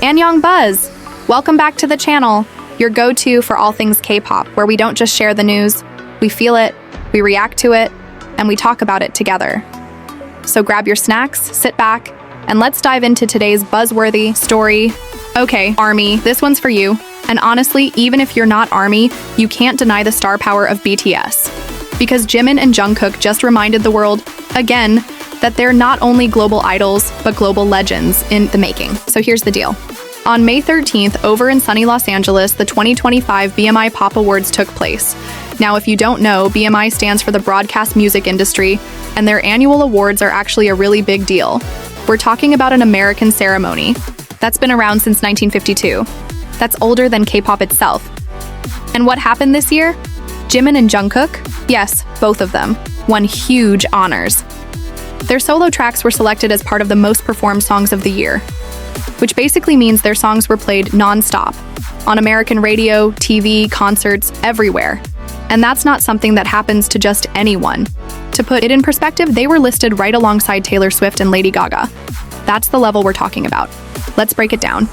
Annyeong Buzz! Welcome back to the channel, your go-to for all things K-pop, where we don't just share the news, we feel it, we react to it, and we talk about it together. So grab your snacks, sit back, and let's dive into today's buzzworthy story. Okay, ARMY, this one's for you. And honestly, even if you're not ARMY, you can't deny the star power of BTS. Because Jimin and Jungkook just reminded the world, again, that they're not only global idols, but global legends in the making. So here's the deal. On May 13th, over in sunny Los Angeles, the 2025 BMI Pop Awards took place. Now, if you don't know, BMI stands for the broadcast music industry, and their annual awards are actually a really big deal. We're talking about an American ceremony that's been around since 1952. That's older than K-pop itself. And what happened this year? Jimin and Jungkook, yes, both of them, won huge honors. Their solo tracks were selected as part of the most performed songs of the year, which basically means their songs were played non-stop, on American radio, TV, concerts, everywhere. And that's not something that happens to just anyone. To put it in perspective, they were listed right alongside Taylor Swift and Lady Gaga. That's the level we're talking about. Let's break it down.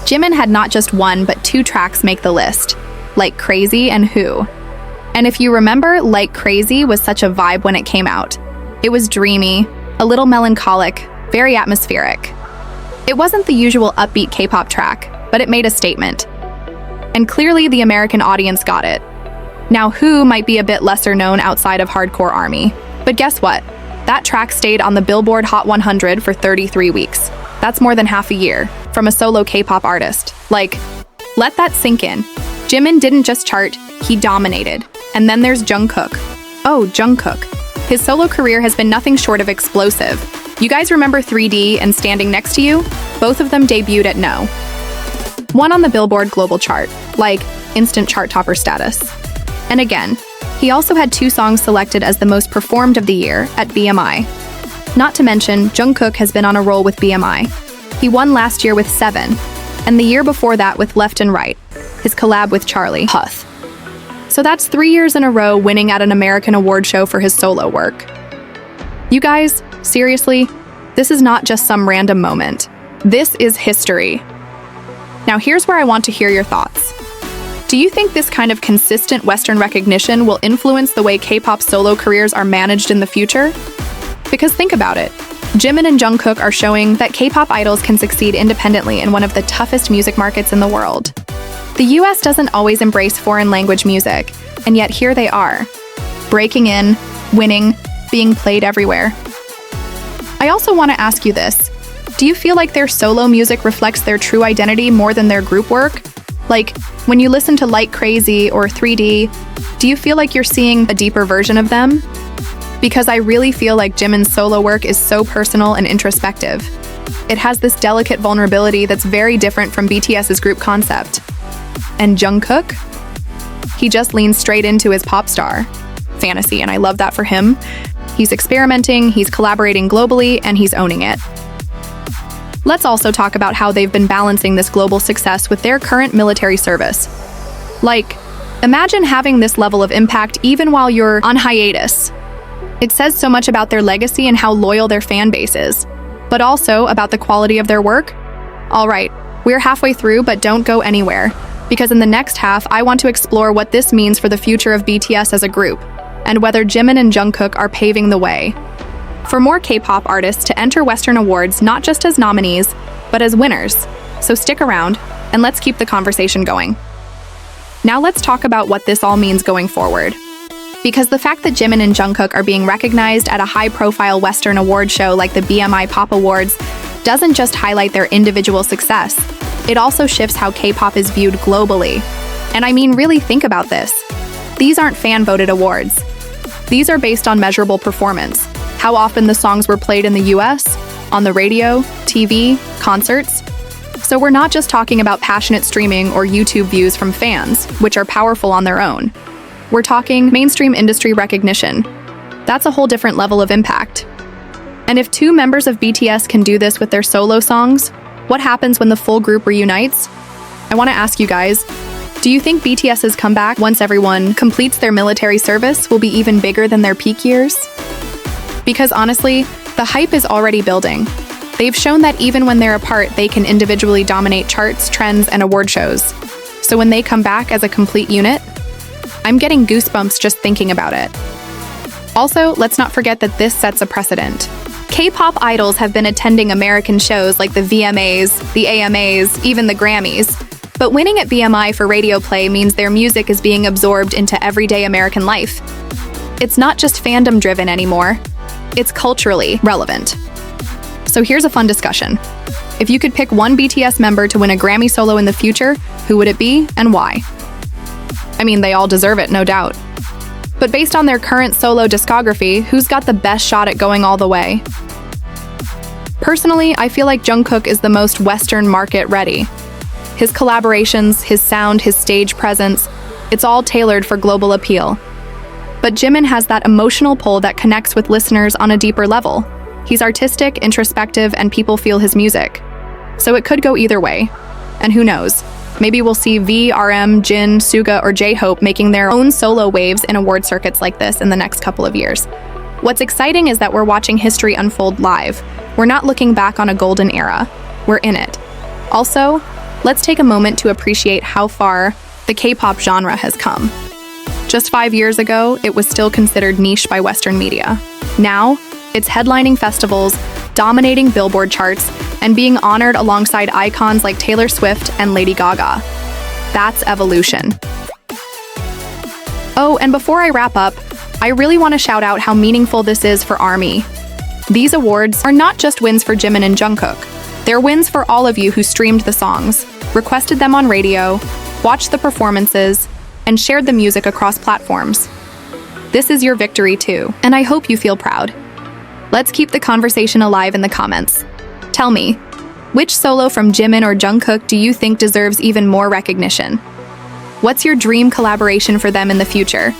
Jimin had not just one, but two tracks make the list, Like Crazy and Who. And if you remember, Like Crazy was such a vibe when it came out. It was dreamy, a little melancholic, very atmospheric. It wasn't the usual upbeat K-pop track, but it made a statement. And clearly the American audience got it. Now Who might be a bit lesser known outside of hardcore ARMY, but guess what? That track stayed on the Billboard Hot 100 for 33 weeks. That's more than half a year, from a solo K-pop artist. Like, let that sink in. Jimin didn't just chart, he dominated. And then there's Jungkook. Oh, Jungkook. His solo career has been nothing short of explosive. You guys remember 3D and Standing Next to You? Both of them debuted at No. One on the Billboard Global chart, like instant chart topper status. And again, he also had two songs selected as the most performed of the year at BMI. Not to mention, Jungkook has been on a roll with BMI. He won last year with 7, and the year before that with Left and Right, his collab with Charlie Puth. So that's 3 years in a row winning at an American award show for his solo work. You guys, seriously, this is not just some random moment. This is history. Now here's where I want to hear your thoughts. Do you think this kind of consistent Western recognition will influence the way K-pop solo careers are managed in the future? Because think about it. Jimin and Jungkook are showing that K-pop idols can succeed independently in one of the toughest music markets in the world. The US doesn't always embrace foreign language music, and yet here they are, breaking in, winning, being played everywhere. I also want to ask you this. Do you feel like their solo music reflects their true identity more than their group work? Like, when you listen to Like Crazy or 3D, do you feel like you're seeing a deeper version of them? Because I really feel like Jimin's solo work is so personal and introspective. It has this delicate vulnerability that's very different from BTS's group concept. And Jungkook? He just leans straight into his pop star fantasy, and I love that for him. He's experimenting, he's collaborating globally, and he's owning it. Let's also talk about how they've been balancing this global success with their current military service. Like, imagine having this level of impact even while you're on hiatus. It says so much about their legacy and how loyal their fan base is, but also about the quality of their work. All right, we're halfway through, but don't go anywhere, because in the next half, I want to explore what this means for the future of BTS as a group, and whether Jimin and Jungkook are paving the way for more K-pop artists to enter Western awards not just as nominees, but as winners. So stick around, and let's keep the conversation going. Now let's talk about what this all means going forward. Because the fact that Jimin and Jungkook are being recognized at a high-profile Western award show like the BMI Pop Awards doesn't just highlight their individual success, it also shifts how K-pop is viewed globally. And I mean, really think about this. These aren't fan-voted awards. These are based on measurable performance, how often the songs were played in the US, on the radio, TV, concerts. So we're not just talking about passionate streaming or YouTube views from fans, which are powerful on their own. We're talking mainstream industry recognition. That's a whole different level of impact. And if two members of BTS can do this with their solo songs, what happens when the full group reunites? I want to ask you guys, do you think BTS's comeback once everyone completes their military service will be even bigger than their peak years? Because honestly, the hype is already building. They've shown that even when they're apart, they can individually dominate charts, trends, and award shows. So when they come back as a complete unit, I'm getting goosebumps just thinking about it. Also, let's not forget that this sets a precedent. K-pop idols have been attending American shows like the VMAs, the AMAs, even the Grammys. But winning at BMI for radio play means their music is being absorbed into everyday American life. It's not just fandom-driven anymore. It's culturally relevant. So here's a fun discussion. If you could pick one BTS member to win a Grammy solo in the future, who would it be and why? I mean, they all deserve it, no doubt. But based on their current solo discography, who's got the best shot at going all the way? Personally, I feel like Jungkook is the most Western market ready. His collaborations, his sound, his stage presence, it's all tailored for global appeal. But Jimin has that emotional pull that connects with listeners on a deeper level. He's artistic, introspective, and people feel his music. So it could go either way. And who knows? Maybe we'll see V, RM, Jin, Suga, or J-Hope making their own solo waves in award circuits like this in the next couple of years. What's exciting is that we're watching history unfold live. We're not looking back on a golden era. We're in it. Also, let's take a moment to appreciate how far the K-pop genre has come. Just 5 years ago, it was still considered niche by Western media. Now, it's headlining festivals, dominating Billboard charts, and being honored alongside icons like Taylor Swift and Lady Gaga. That's evolution. Oh, and before I wrap up, I really want to shout out how meaningful this is for ARMY. These awards are not just wins for Jimin and Jungkook. They're wins for all of you who streamed the songs, requested them on radio, watched the performances, and shared the music across platforms. This is your victory too, and I hope you feel proud. Let's keep the conversation alive in the comments. Tell me, which solo from Jimin or Jungkook do you think deserves even more recognition? What's your dream collaboration for them in the future?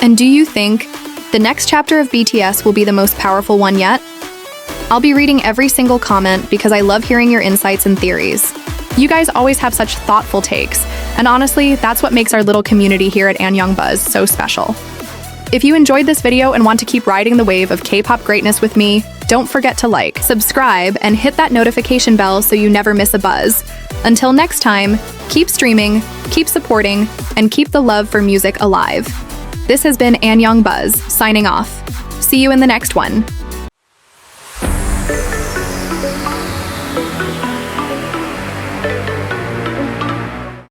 And do you think the next chapter of BTS will be the most powerful one yet? I'll be reading every single comment because I love hearing your insights and theories. You guys always have such thoughtful takes, and honestly, that's what makes our little community here at &YoungBuzz so special. If you enjoyed this video and want to keep riding the wave of K-pop greatness with me, don't forget to like, subscribe, and hit that notification bell so you never miss a buzz. Until next time, keep streaming, keep supporting, and keep the love for music alive. This has been &YoungBuzz, signing off. See you in the next one.